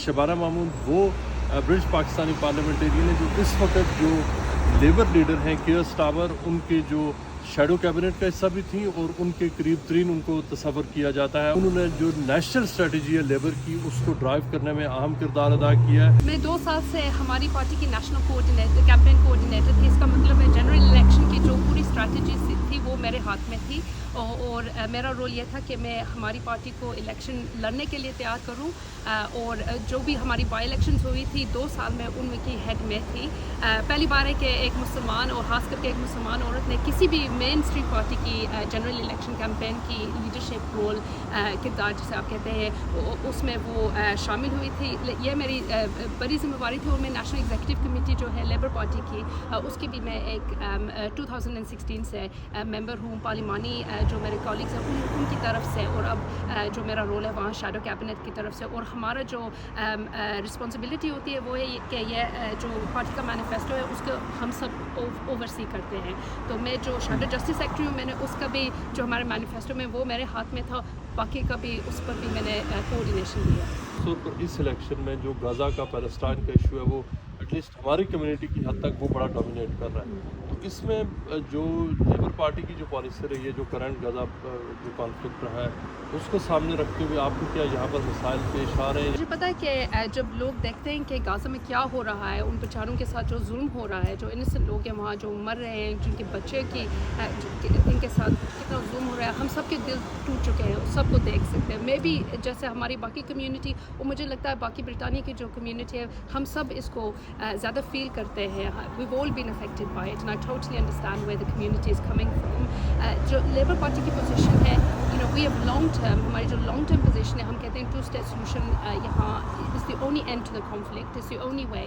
शबाना महमूद वो British Pakistani parliamentarian है जो इस वक्त जो लेबर लीडर हैं कियर स्टावर उनके जो शैडो कैबिनेट का हिस्सा भी थी और उनके करीब तरीन उनको तस्वर किया जाता है। उन्होंने जो नेशनल स्ट्रेटजी है लेबर की उसको ड्राइव करने में अहम किरदार अदा किया है। मैं 2 साल से हमारी पार्टी की नेशनल कोऑर्डिनेटर कैंपेन कोऑर्डिनेटर थी। इसका मतलब है जनरल इलेक्शन की जो पूरी स्ट्रेटजी थी वो मेरे हाथ में थी और मेरा रोल ये था कि मैं हमारी पार्टी को इलेक्शन लड़ने के लिए तैयार करूं और जो भी हमारी बाई इलेक्शंस हुई थी 2 साल में उनमें की हेड में थी। पहली बार है कि एक मुसलमान और ख़ास करके एक मुसलमान औरत ने किसी भी मेन स्ट्रीम पार्टी की जनरल इलेक्शन कैंपेन की लीडरशिप रोल किरदार जिसे आप कहते हैं उसमें वो शामिल हुई थी। ये मेरी बड़ी जिम्मेवारी थी और मैं नेशनल एग्जीक्यूटिव कमेटी जो है लेबर पार्टी की उसकी भी मैं एक 2016 से मेंबर हूँ। पार्लिमानी जो मेरे कॉलीग्स हैं उनकी तरफ से और अब जो मेरा रोल है वहाँ शैडो कैबिनेट की तरफ से और हमारा जो रिस्पॉन्सिबिलिटी होती है वो है कि ये जो पार्टी का मैनिफेस्टो है उसको हम सब ओवरसी करते हैं। तो मैं जो शैडो जस्टिस सेक्रेटरी हूँ मैंने उसका भी जो हमारे मैनिफेस्टो में वो मेरे हाथ में था, बाकी का भी उस पर भी मैंने कोऑर्डिनेशन दिया। तो इस इलेक्शन में जो गाज़ा का पैलेस्टाइन का इशू है वो एटलीस्ट हमारी कम्युनिटी की हद तक वो बड़ा डोमिनेट कर रहा है। तो इसमें जो लेबर पार्टी की जो पॉलिसी रही है जो करंट गाज़ा जो कॉन्फ्लिक्ट रहा है उसको सामने रखते हुए आपको क्या यहाँ पर मसाइल पेश आ रहे हैं? मुझे पता है कि जब लोग देखते हैं कि गाज़ा में क्या हो रहा है, उन बेचारों के साथ जो जुल्म हो रहा है, जो इनोसेंट लोग हैं वहाँ जो मर रहे हैं, जिनके बच्चे की इनके साथ कितना जुल्म हो रहा है, हम सब के दिल टूट चुके हैं, सबको देख सकते हैं। मैं भी जैसे हमारी बाकी कम्युनिटी और मुझे लगता है बाकी ब्रिटानिया की जो कम्युनिटी है हम सब इसको ज़्यादा फील करते हैं। we've all been affected by it and I totally understand where the community is coming from. जो लेबर पार्टी की पोजीशन है, we have long term, हमारी जो long term position है, हम कहते हैं 2-state solution यहाँ is the only end to the conflict, is the only way.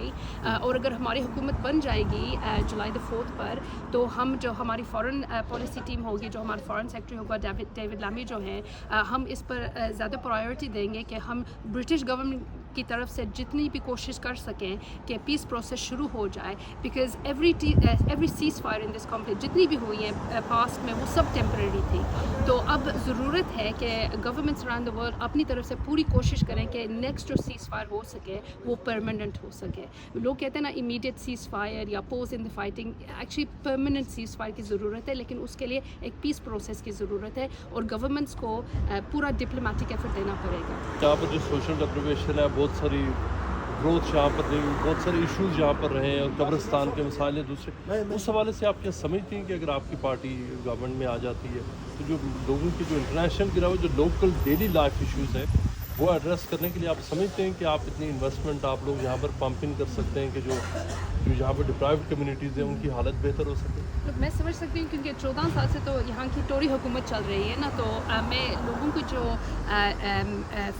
और अगर हमारी हुकूमत बन जाएगी जुलाई 4 पर तो हम जो हमारी फॉरेन पॉलिसी टीम होगी, जो हमारा फॉरेन सेक्रेटरी होगा डेविड लामी जो है, हम इस पर ज़्यादा प्रायोरिटी देंगे कि हम ब्रिटिश गवर्नमेंट की तरफ से जितनी भी कोशिश कर सकें कि पीस प्रोसेस शुरू हो जाए। Because every seize fire in this conflict जितनी भी हुई हैं पास्ट में वो सब टेम्परेरी थी। तो अब ज़रूरत है कि गवर्नमेंट्स अराउंड द वर्ल्ड अपनी तरफ से पूरी कोशिश करें कि नेक्स्ट जो सीज़ फायर हो सके वो परमानेंट हो सके। लोग कहते हैं ना इमीडिएट सीज़ फायर या pose in the fighting, actually permanent seize fire की ज़रूरत है, लेकिन उसके लिए एक पीस प्रोसेस की ज़रूरत है और गवर्नमेंट्स को पूरा डिप्लोमेटिक एफर्ट देना पड़ेगा। यहाँ पर जो सोशल डिप्राइवेशन है, बहुत सारी ग्रोथ यहाँ पर नहीं, बहुत सारे इश्यूज यहाँ पर रहे हैं और कब्रिस्तान के मसाइल हैं दूसरे। उस हवाले से आप क्या समझती हैं कि अगर आपकी पार्टी गवर्नमेंट में आ जाती है तो जो लोगों की जो इंटरनेशनल के अलावा जो लोकल डेली लाइफ इश्यूज़ हैं वो एड्रेस करने के लिए आप समझते हैं कि आप इतनी इन्वेस्टमेंट आप लोग यहाँ पर पंप इन कर सकते हैं कि जो यहाँ पर डिप्राइव्ड कम्युनिटीज़ हैं उनकी हालत बेहतर हो सके? मैं समझ सकती हूँ क्योंकि 14 साल से तो यहाँ की टोरी हुकूमत चल रही है ना, तो मैं लोगों की जो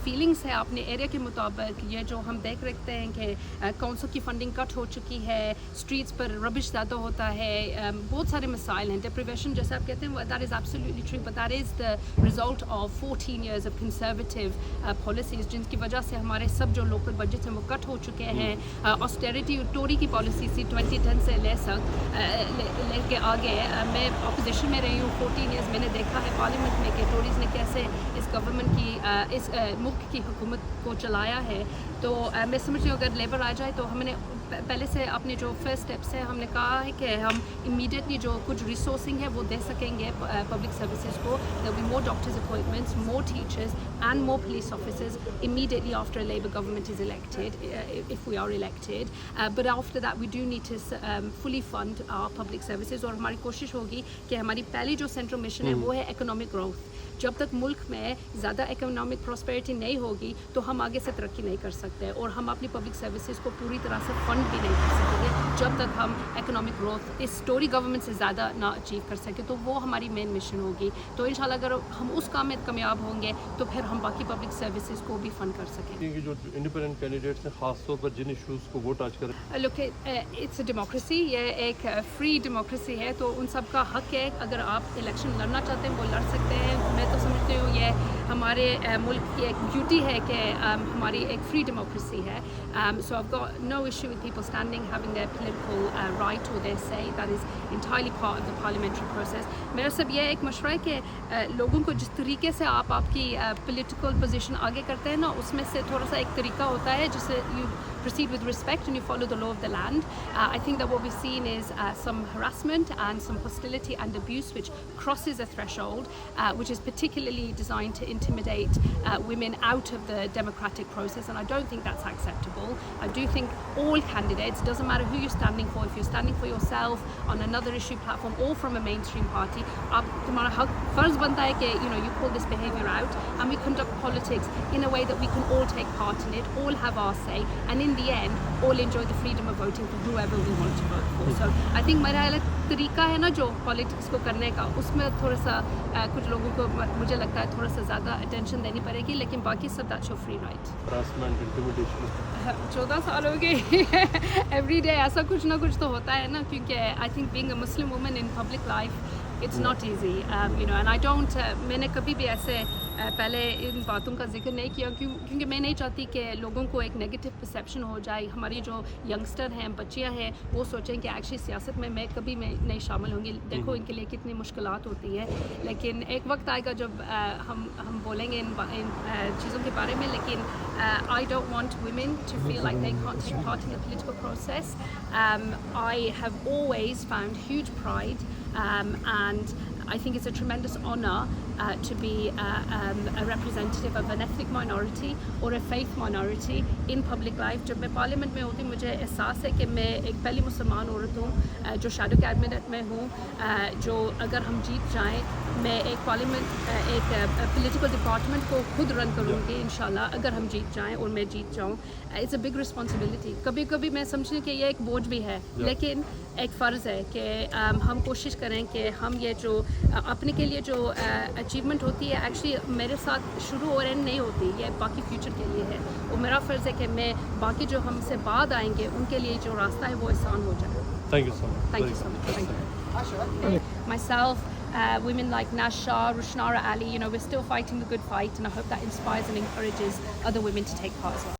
फीलिंग्स है अपने एरिया के मुताबिक, ये जो हम देख रखते हैं कि काउंसिल की फंडिंग कट हो चुकी है, स्ट्रीट्स पर रबिश ज़्यादा होता है, बहुत सारे मसाइल हैं, डिप्रिवेशन जैसे आप कहते हैं that is absolutely true, but that is the result of 14 years of conservative policies जिनकी वजह से हमारे सब जो लोकल बजट हैं वो कट हो चुके हैं। ऑस्टेरिटी टोरी की पॉलिसी थी 2010 से लेके आगे। मैं अपोजिशन में रही हूँ 14 years, मैंने देखा है पार्लियामेंट में कि टोरीज़ ने कैसे इस गवर्नमेंट की इस मुल्क की हुकूमत को चलाया है। तो मैं समझती हूँ अगर लेबर आ जाए तो हमने पहले से अपने जो फर्स्ट स्टेप्स हैं हमने कहा है कि हम इमीडिएटली जो कुछ रिसोर्सिंग है वो दे सकेंगे पब्लिक सर्विसेज को। There will be more doctors appointments, more teachers and more police officers immediately after a Labour government is elected, if we are elected. But after that we do need to fully fund our public services और हमारी कोशिश होगी कि हमारी पहली जो central mission है वो है इकोनॉमिक ग्रोथ। जब तक मुल्क में ज़्यादा इकोनॉमिक प्रॉस्पेरिटी नहीं होगी तो हम आगे से तरक्की नहीं कर सकते और हम अपनी पब्लिक सर्विसेज को पूरी तरह से फंड भी नहीं कर सकेंगे जब तक हम इकोनॉमिक ग्रोथ इस टोरी गवर्नमेंट से ज़्यादा ना अचीव कर सके। तो वो हमारी मेन मिशन होगी। तो इंशाल्लाह अगर हम उस काम में कामयाब होंगे तो फिर हम बाकी पब्लिक सर्विसेज को भी फंड कर सकेंगे। जो इंडिपेंडेंट कैंडिडेट्स हैं खास तौर पर जिन इश्यूज़ को वो टच करें। लुक इट्स अ डेमोक्रेसी, ये एक फ्री डेमोक्रेसी है तो उन सब का हक है। अगर आप इलेक्शन लड़ना चाहते हैं वो लड़ सकते हैं। मैं तो समझती हूँ ये ہمارے ملک کی ایک بیوٹی ہے کہ ہماری ایک فری ڈیموکریسی ہے. So I've got no issue with people standing, having their political right or their say. That is entirely part of the parliamentary process. میرا سب یہ ایک مشورہ ہے کہ لوگوں کو جس طریقے سے آپ کی پولیٹیکل پوزیشن آگے کرتے ہیں نا, اس میں سے تھوڑا سا ایک طریقہ ہوتا ہے جس سے you proceed with respect and you follow the law of the land. I think that what we've seen is some harassment and some hostility and abuse which crosses a threshold, which is particularly designed to intimidate women out of the democratic process, and I don't think that's acceptable. I do think all candidates, doesn't matter who you're standing for, if you're standing for yourself on another issue platform or from a mainstream party, تمہارا حق فرض بنتا ہے کہ you pull this behavior out, and we conduct politics in a way that we can all take part in it, all have our say, and in the end all enjoy the freedom of voting for whoever we want to vote for. So I think میرا الگ طریقہ ہے نا جو politics کو کرنے کا, اس میں تھوڑا سا کچھ لوگوں کو مجھے لگتا ہے تھوڑا سا زیادہ اٹینشن دینی پڑے گی, لیکن باقی سب that's your free right. Harassment, intimidation 14 سال ہو گئے, ایوری ڈے ایسا کچھ نہ کچھ تو ہوتا ہے نا, کیونکہ I think being a Muslim woman in public life it's not easy, and I don't میں نے کبھی بھی ایسے پہلے ان باتوں کا ذکر نہیں کیا کیونکہ میں نہیں چاہتی کہ لوگوں کو ایک نیگیٹو پرسیپشن ہو جائے. ہماری جو ینگسٹر ہیں, بچیاں ہیں, وہ سوچیں کہ ایکچولی سیاست میں کبھی نہیں شامل ہوں گی. دیکھو ان کے لیے کتنی مشکلات ہوتی ہیں, لیکن ایک وقت آئے گا جب ہم بولیں گے ان چیزوں کے بارے میں. لیکن I don't want women to feel like they can't take part in the political process. I have always found huge pride and I think it's a tremendous honor to be a representative of an ethnic minority or a faith minority in public life. جب میں parliament میں ہوتی ہوں مجھے احساس ہے کہ میں ایک پہلی مسلمان عورت ہوں جو شیڈو کیبنٹ میں ہوں, جو اگر ہم جیت جائیں میں ایک پارلیمنٹ ایک پولیٹیکل ڈپارٹمنٹ کو خود رن کروں گی انشاءاللہ, اگر ہم جیت جائیں اور میں جیت جاؤں. It's a big responsibility. کبھی کبھی میں سمجھتی ہوں کہ یہ ایک بوجھ بھی ہے, لیکن ایک فرض ہے کہ ہم کوشش کریں کہ ہم یہ جو اپنے کے لیے جو اچیومنٹ ہوتی ہے ایکچولی میرے ساتھ شروع اور اینڈ نہیں ہوتی, یہ باقی فیوچر کے لیے ہے. اور میرا فرض ہے کہ میں باقی جو ہم سے بعد آئیں گے ان کے لیے جو راستہ ہے وہ آسان ہو جائے. Thank you so much. Thank you so much. Thank you. Myself, women like Nasha, Rushnara Ali, we're still fighting the good fight, and I hope that inspires and encourages other women to take part as well.